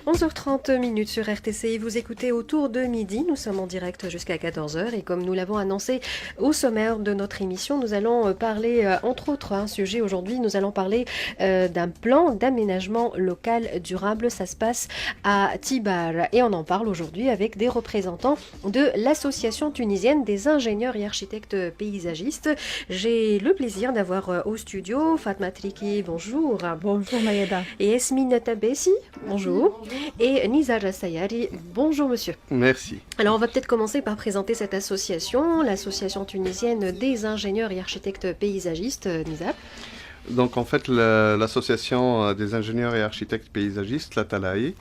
11h30 sur RTCI, vous écoutez Autour de midi, nous sommes en direct jusqu'à 14h et comme nous l'avons annoncé au sommaire de notre émission, nous allons parler, entre autres un sujet aujourd'hui, nous allons parler d'un plan d'aménagement local durable, ça se passe à Tibar et on en parle aujourd'hui avec des représentants de l'association tunisienne des ingénieurs et architectes paysagistes. J'ai le plaisir d'avoir au studio Fatma Triki, bonjour. Bonjour Mayeda. Et Esmine Tabessi, bonjour. Et Nizar Sayari, bonjour monsieur. Merci. Alors on va peut-être commencer par présenter cette association, l'association tunisienne des ingénieurs et architectes paysagistes, Nizar. Donc en fait l'association des ingénieurs et architectes paysagistes, la Talaï,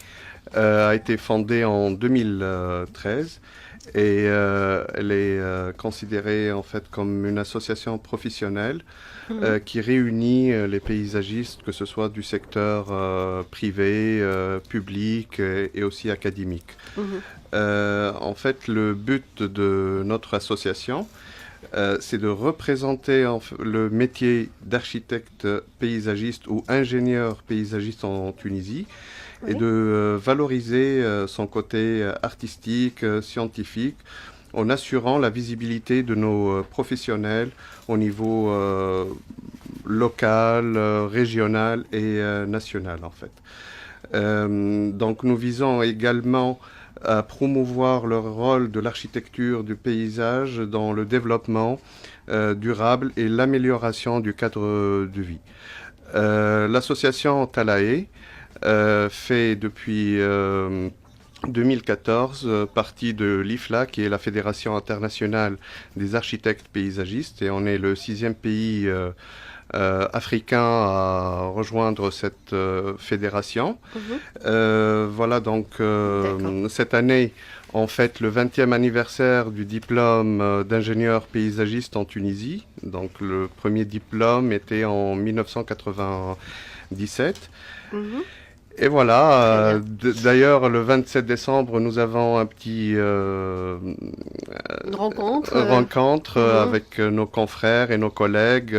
a été fondée en 2013 et elle est considérée en fait comme une association professionnelle qui réunit les paysagistes, que ce soit du secteur privé, public et aussi académique. En fait, le but de notre association, c'est de représenter le métier d'architecte paysagiste ou ingénieur paysagiste en Tunisie et de valoriser son côté artistique, scientifique, en assurant la visibilité de nos professionnels au niveau local, régional et national en fait. Donc nous visons également à promouvoir le rôle de l'architecture du paysage dans le développement durable et l'amélioration du cadre de vie. L'association Talae fait depuis 2014 partie de l'IFLA, qui est la Fédération internationale des architectes paysagistes, et on est le 6e pays africain à rejoindre cette fédération. Voilà, donc cette année, on fête le 20e anniversaire du diplôme d'ingénieur paysagiste en Tunisie. Donc le premier diplôme était en 1997. Et voilà, d'ailleurs le 27 décembre, nous avons un petit rencontre avec nos confrères et nos collègues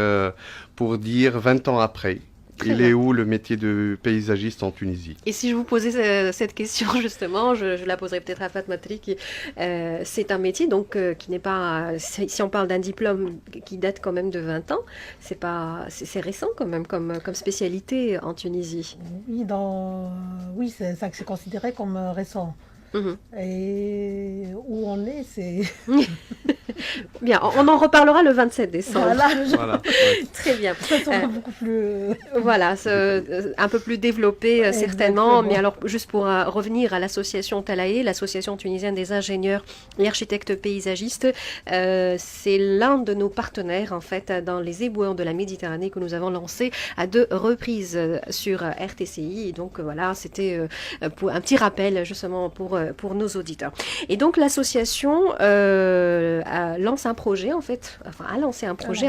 pour dire 20 ans après. Il est où le métier de paysagiste en Tunisie? Et si je vous posais cette question justement, je la poserais peut-être à Fatma Triki. C'est un métier donc qui n'est pas, si on parle d'un diplôme qui date quand même de 20 ans, c'est récent quand même comme spécialité en Tunisie. Oui, c'est considéré comme récent. Et où on est, c'est... Bien, on en reparlera le 27 décembre. Voilà. Très bien. Ça sera beaucoup plus... Voilà, un peu plus développé certainement. Mais alors, juste pour revenir à l'association Talae, l'association tunisienne des ingénieurs et architectes paysagistes, c'est l'un de nos partenaires en fait dans les éboueurs de la Méditerranée que nous avons lancé à 2 reprises sur RTCI. Et donc voilà, c'était pour un petit rappel justement pour nos auditeurs. Et donc l'association lance un projet en fait, a lancé un projet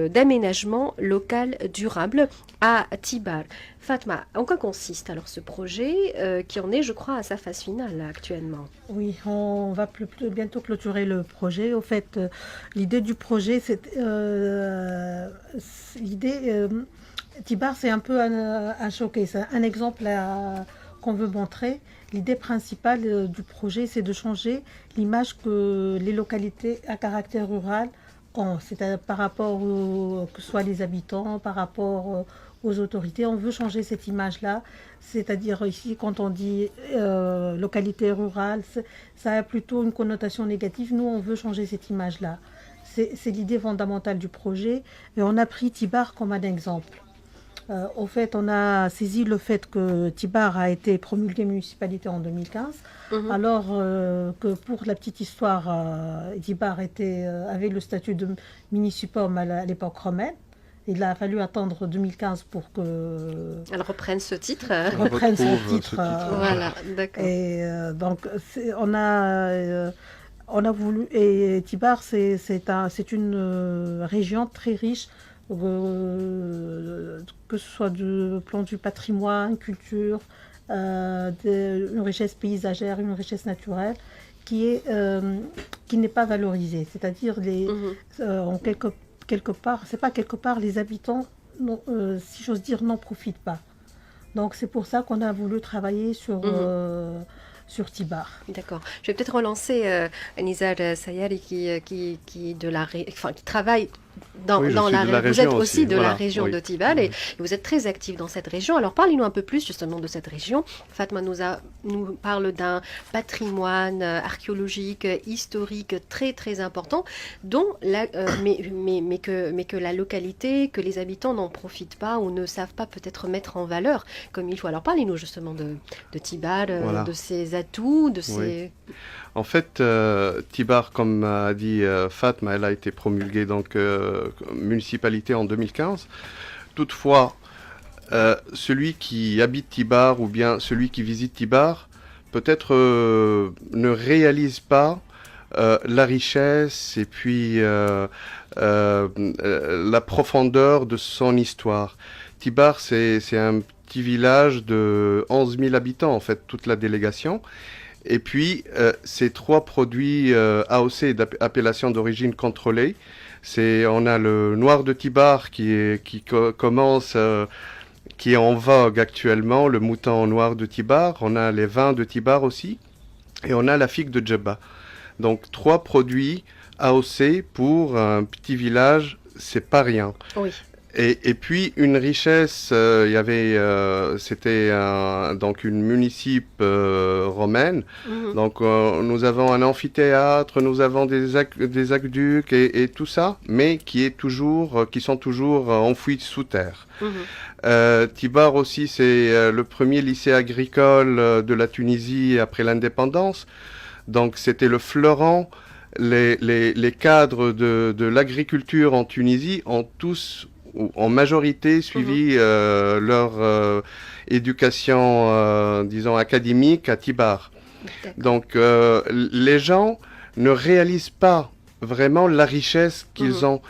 d'aménagement local durable à Tibar. Fatma, en quoi consiste alors ce projet qui en est, je crois, à sa phase finale actuellement? Oui, on va bientôt clôturer le projet. Au fait, l'idée du projet, Tibar, c'est un peu un showcase, un exemple qu'on veut montrer. L'idée principale du projet, c'est de changer l'image que les localités à caractère rural ont, c'est-à-dire par rapport que ce soit les habitants, par rapport aux autorités. On veut changer cette image-là, c'est-à-dire ici, quand on dit localité rurale, ça a plutôt une connotation négative. Nous, on veut changer cette image-là. C'est l'idée fondamentale du projet et on a pris Tibar comme un exemple. Au fait, on a saisi le fait que Tibar a été promulguée municipalité en 2015, alors que pour la petite histoire, Tibar avait le statut de municipum à l'époque romaine. Il a fallu attendre 2015 pour que... Elle reprenne ce titre. Voilà, d'accord. Et donc, on a voulu... Et Tibar, c'est une région très riche, que ce soit du plan du patrimoine, culture, une richesse paysagère, une richesse naturelle qui n'est pas valorisée. C'est-à-dire quelque part, les habitants, si j'ose dire, n'en profitent pas. Donc c'est pour ça qu'on a voulu travailler sur Tibar. D'accord. Je vais peut-être relancer Nizar Sayari qui travaille dans Oui, la de la Vous êtes région aussi de la voilà, région oui. de Tibal et vous êtes très actif dans cette région. Alors parlez-nous un peu plus justement de cette région. Fatma nous parle d'un patrimoine archéologique, historique très très important, dont mais que la localité, que les habitants n'en profitent pas ou ne savent pas peut-être mettre en valeur comme il faut. Alors parlez-nous justement de Tibal, Voilà. de ses atouts, de Oui. ses... En fait, Tibar, comme a dit Fatma, elle a été promulguée donc municipalité en 2015. Toutefois, celui qui habite Tibar ou bien celui qui visite Tibar, peut-être ne réalise pas la richesse et puis la profondeur de son histoire. Tibar, c'est un petit village de 11 000 habitants, en fait, toute la délégation. Et puis, ces 3 produits AOC d'appellation d'origine contrôlée, on a le noir de Tibar qui est en vogue actuellement, le mouton noir de Tibar, on a les vins de Tibar aussi, et on a la figue de Djebba. Donc 3 produits AOC pour un petit village, c'est pas rien. Oui. Et puis une richesse, il y avait, c'était donc une municipe romaine. Donc nous avons un amphithéâtre, nous avons des aqueducs et tout ça, mais qui sont toujours enfouis sous terre. Tibar aussi, c'est le premier lycée agricole de la Tunisie après l'indépendance. Donc c'était le fleuron. Les cadres de l'agriculture en Tunisie ont tous en majorité suivi leur éducation, disons, académique à Tibar. Donc, les gens ne réalisent pas vraiment la richesse qu'ils ont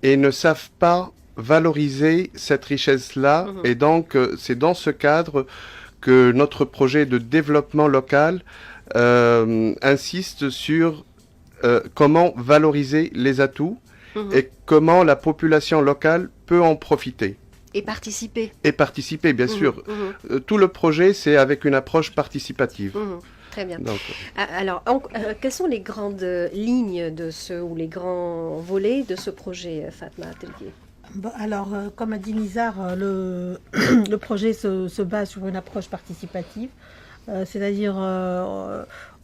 et ne savent pas valoriser cette richesse-là. Et donc, c'est dans ce cadre que notre projet de développement local insiste sur comment valoriser les atouts et comment la population locale peut en profiter. Et participer. Et participer, bien sûr. Tout le projet, c'est avec une approche participative. Très bien. Donc, alors, quelles sont les grandes lignes ou les grands volets de ce projet, Fatma Telki? Bon, alors, comme a dit Nizar, le projet se base sur une approche participative, c'est-à-dire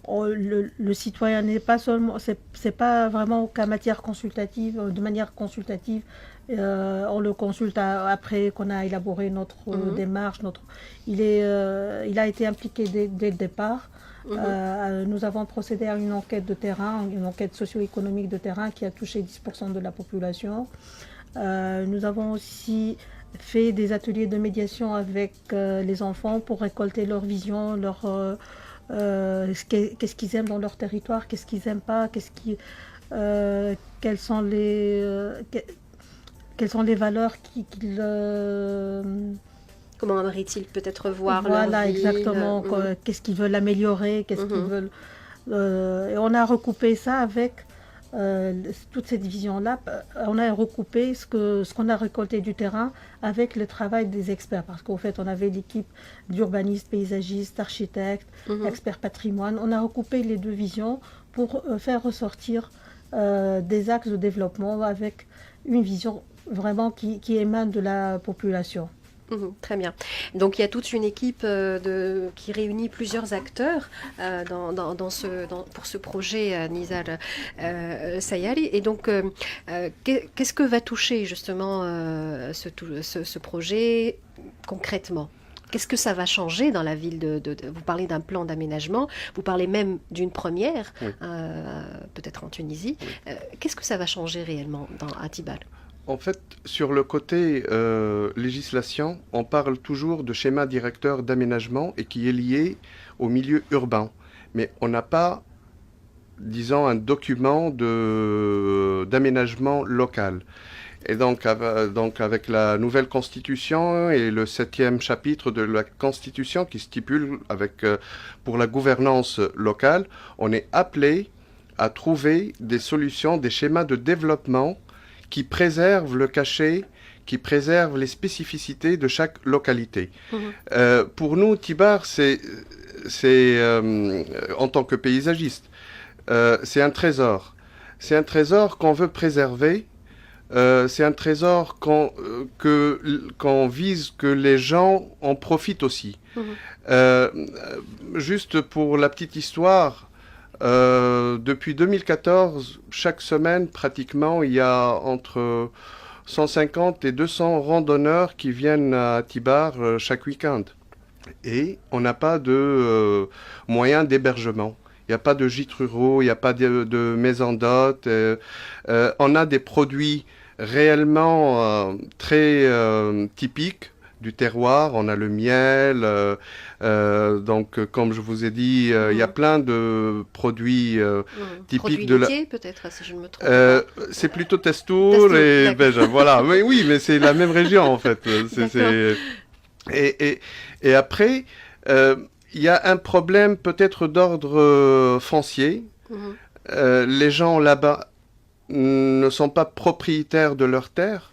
le citoyen n'est pas seulement, c'est pas vraiment qu'à matière consultative, de manière consultative. On le consulte après qu'on a élaboré notre démarche. Il a été impliqué dès le départ. Nous avons procédé à une enquête de terrain, une enquête socio-économique de terrain qui a touché 10% de la population. Nous avons aussi fait des ateliers de médiation avec les enfants pour récolter leur vision, qu'est-ce qu'ils aiment dans leur territoire, qu'est-ce qu'ils n'aiment pas, quelles sont les valeurs qu'ils... Comment aimeraient-ils peut-être voir voilà, leur ville, exactement. Qu'est-ce qu'ils veulent améliorer, qu'est-ce qu'ils veulent... et on a recoupé ça avec toutes ces divisions-là. On a recoupé ce qu'on a récolté du terrain avec le travail des experts. Parce qu'au fait, on avait l'équipe d'urbanistes, paysagistes, architectes, experts patrimoine. On a recoupé les 2 visions pour faire ressortir des axes de développement avec une vision vraiment qui émane de la population. Très bien. Donc il y a toute une équipe qui réunit plusieurs acteurs pour ce projet Nizar Sayari. Et donc qu'est-ce que va toucher justement ce projet concrètement? Qu'est-ce que ça va changer dans la ville Vous parlez d'un plan d'aménagement, vous parlez même d'une première, peut-être en Tunisie. Qu'est-ce que ça va changer réellement à Tibal? En fait, sur le côté législation, on parle toujours de schéma directeur d'aménagement et qui est lié au milieu urbain. Mais on n'a pas, disons, un document d'aménagement local. Et donc avec la nouvelle constitution et le 7e chapitre de la constitution qui stipule pour la gouvernance locale, on est appelé à trouver des solutions, des schémas de développement qui préservent le cachet, qui préserve les spécificités de chaque localité. Mhm. Pour nous, Tibar, en tant que paysagiste, c'est un trésor. C'est un trésor qu'on veut préserver. C'est un trésor qu'on vise que les gens en profitent aussi. Mhm. Juste pour la petite histoire, depuis 2014, chaque semaine, pratiquement, il y a entre 150 et 200 randonneurs qui viennent à Tibar chaque week-end. Et on n'a pas de moyens d'hébergement. Il n'y a pas de gîtes ruraux, il n'y a pas de maisons d'hôtes. On a des produits réellement très typiques du terroir. On a le miel. Donc, comme je vous ai dit, il y a plein de produits typiques Produits de la... laitiers, peut-être, si je ne me trompe pas. C'est plutôt Testour et d'accord. Beja. Voilà. Mais oui, mais c'est la même région en fait. Et après, il y a un problème peut-être d'ordre foncier. Mhm. Les gens là-bas ne sont pas propriétaires de leurs terres.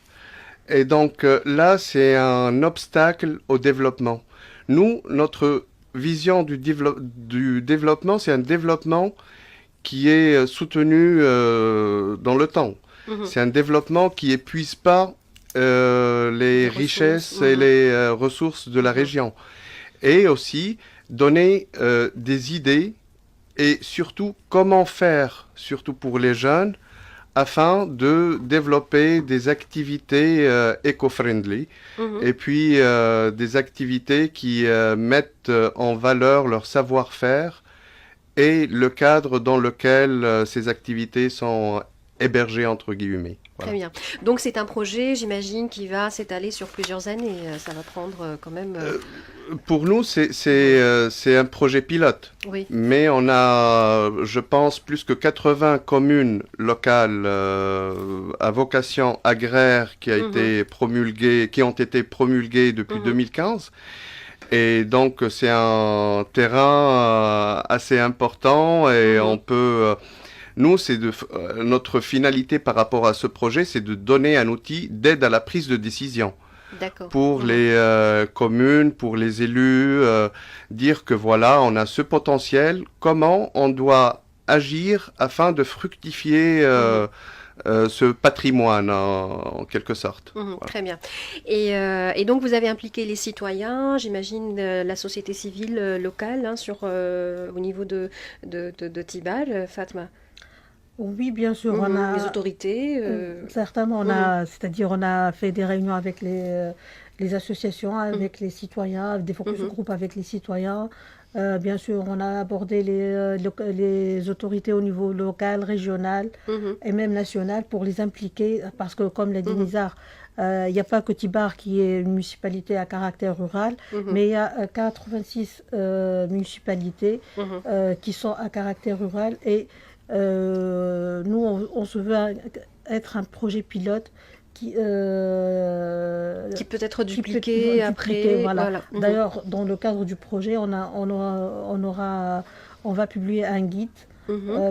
Et donc là, c'est un obstacle au développement. Nous, notre vision du développement, c'est un développement qui est soutenu dans le temps. Mhm. C'est un développement qui épuise pas les richesses et les ressources de la région. Et aussi donner des idées et surtout comment faire, surtout pour les jeunes, afin de développer des activités éco-friendly et puis des activités qui mettent en valeur leur savoir-faire et le cadre dans lequel ces activités sont hébergées entre guillemets. Très bien. Donc c'est un projet, j'imagine, qui va s'étaler sur plusieurs années. Ça va prendre quand même... Pour nous, c'est un projet pilote. Oui. Mais on a, je pense, plus que 80 communes locales à vocation agraire qui ont été promulguées depuis 2015. Et donc, c'est un terrain assez important et on peut... Nous, notre finalité par rapport à ce projet, c'est de donner un outil d'aide à la prise de décision. Pour les communes, pour les élus, dire que voilà, on a ce potentiel, comment on doit agir afin de fructifier ce patrimoine en quelque sorte. Voilà. Très bien. Et donc vous avez impliqué les citoyens, j'imagine la société civile locale au niveau de Tibar, Fatma. Oui, bien sûr. On a, les autorités. Certainement, c'est-à-dire on a fait des réunions avec les associations, avec les citoyens, des focus group avec les citoyens. Bien sûr, on a abordé les autorités au niveau local, régional et même national pour les impliquer parce que, comme l'a dit Nizar, il n'y a pas que Tibar qui est une municipalité à caractère rural, mais il y a 86 municipalités qui sont à caractère rural et nous, on se veut être un projet pilote qui peut être dupliqué après. Voilà. D'ailleurs, dans le cadre du projet, on va publier un guide,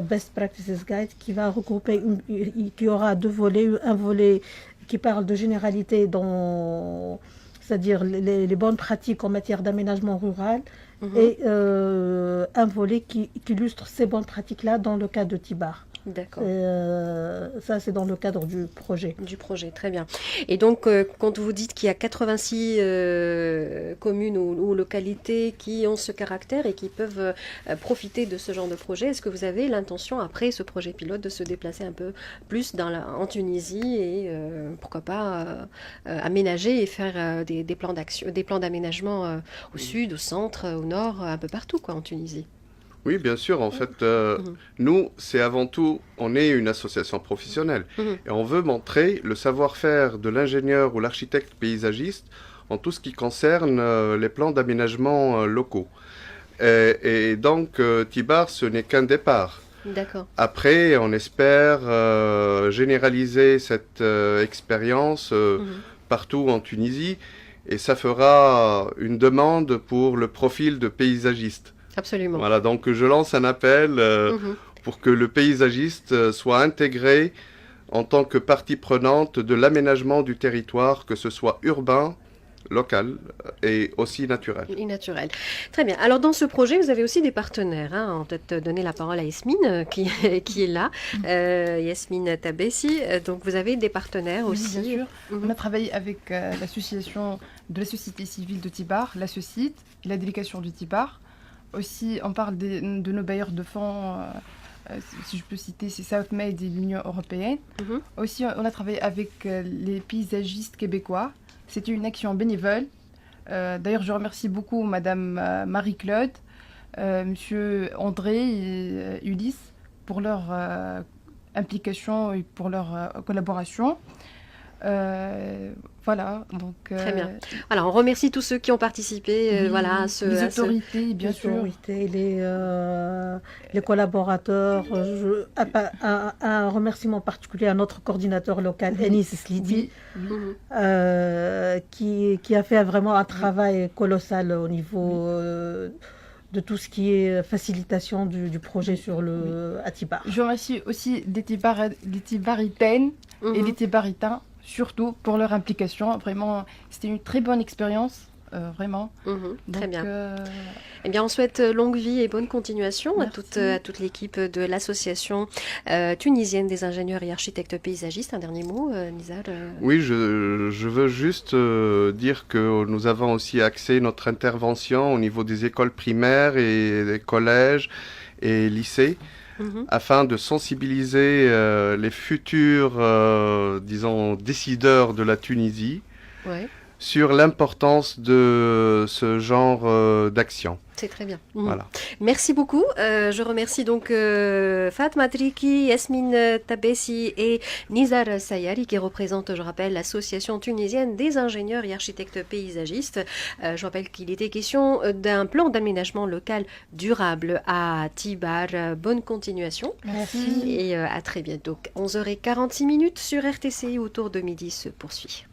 Best Practices Guide, qui va regrouper, qui aura deux volets, un volet qui parle de généralité, c'est-à-dire les bonnes pratiques en matière d'aménagement rural, et un volet qui illustre ces bonnes pratiques-là dans le cas de Tibar. D'accord. Ça, c'est dans le cadre du projet. Du projet, très bien. Et donc, quand vous dites qu'il y a 86 communes ou localités qui ont ce caractère et qui peuvent profiter de ce genre de projet, est-ce que vous avez l'intention, après ce projet pilote, de se déplacer un peu plus en Tunisie et pourquoi pas aménager et faire des plans d'action, des plans d'aménagement au sud, au centre, au nord, un peu partout en Tunisie? Oui, bien sûr. En fait, nous, c'est avant tout, on est une association professionnelle. Et on veut montrer le savoir-faire de l'ingénieur ou l'architecte paysagiste en tout ce qui concerne les plans d'aménagement locaux. Et donc, Tibar, ce n'est qu'un départ. D'accord. Après, on espère généraliser cette expérience partout en Tunisie. Et ça fera une demande pour le profil de paysagiste. Absolument. Voilà, donc je lance un appel pour que le paysagiste soit intégré en tant que partie prenante de l'aménagement du territoire, que ce soit urbain, local et aussi naturel. Et naturel. Très bien. Alors dans ce projet, vous avez aussi des partenaires. Hein. On va peut-être donner la parole à Yasmine qui est là. Yasmine Tabessi. Donc vous avez des partenaires Oui, aussi. bien sûr. On a travaillé avec l'association de la société civile de Tibar, la SOCIT, et la délégation du Tibar. Aussi, on parle de nos bailleurs de fonds, si je peux citer, c'est Southmade et l'Union européenne. Aussi, on a travaillé avec les paysagistes québécois. C'était une action bénévole. D'ailleurs, je remercie beaucoup Madame Marie-Claude, Monsieur André et Ulysse pour leur implication et pour leur collaboration. Voilà, donc... Très bien. Voilà, on remercie tous ceux qui ont participé oui, voilà, les autorités, bien sûr. Les autorités, les collaborateurs. Un remerciement particulier à notre coordinateur local, Enis Slidi, qui a fait vraiment un travail colossal au niveau de tout ce qui est facilitation du projet à Tibar. Je remercie aussi les Tibaritaines et les Tibaritains, surtout pour leur implication. Vraiment, c'était une très bonne expérience, vraiment. Très bien. Eh bien, on souhaite longue vie et bonne continuation à toute l'équipe de l'association tunisienne des ingénieurs et architectes paysagistes. Un dernier mot, Nizar Oui, je veux juste dire que nous avons aussi axé notre intervention au niveau des écoles primaires et des collèges et lycées, afin de sensibiliser les futurs, disons, décideurs de la Tunisie sur l'importance de ce genre d'action. C'est très bien. Voilà. Merci beaucoup. Je remercie donc Fatma Triki, Yasmine Tabessi et Nizar Sayari qui représentent, je rappelle, l'association tunisienne des ingénieurs et architectes paysagistes. Je rappelle qu'il était question d'un plan d'aménagement local durable à Tibar. Bonne continuation. Merci. Et à très bientôt. 11h46 sur RTCI autour de midi se poursuit.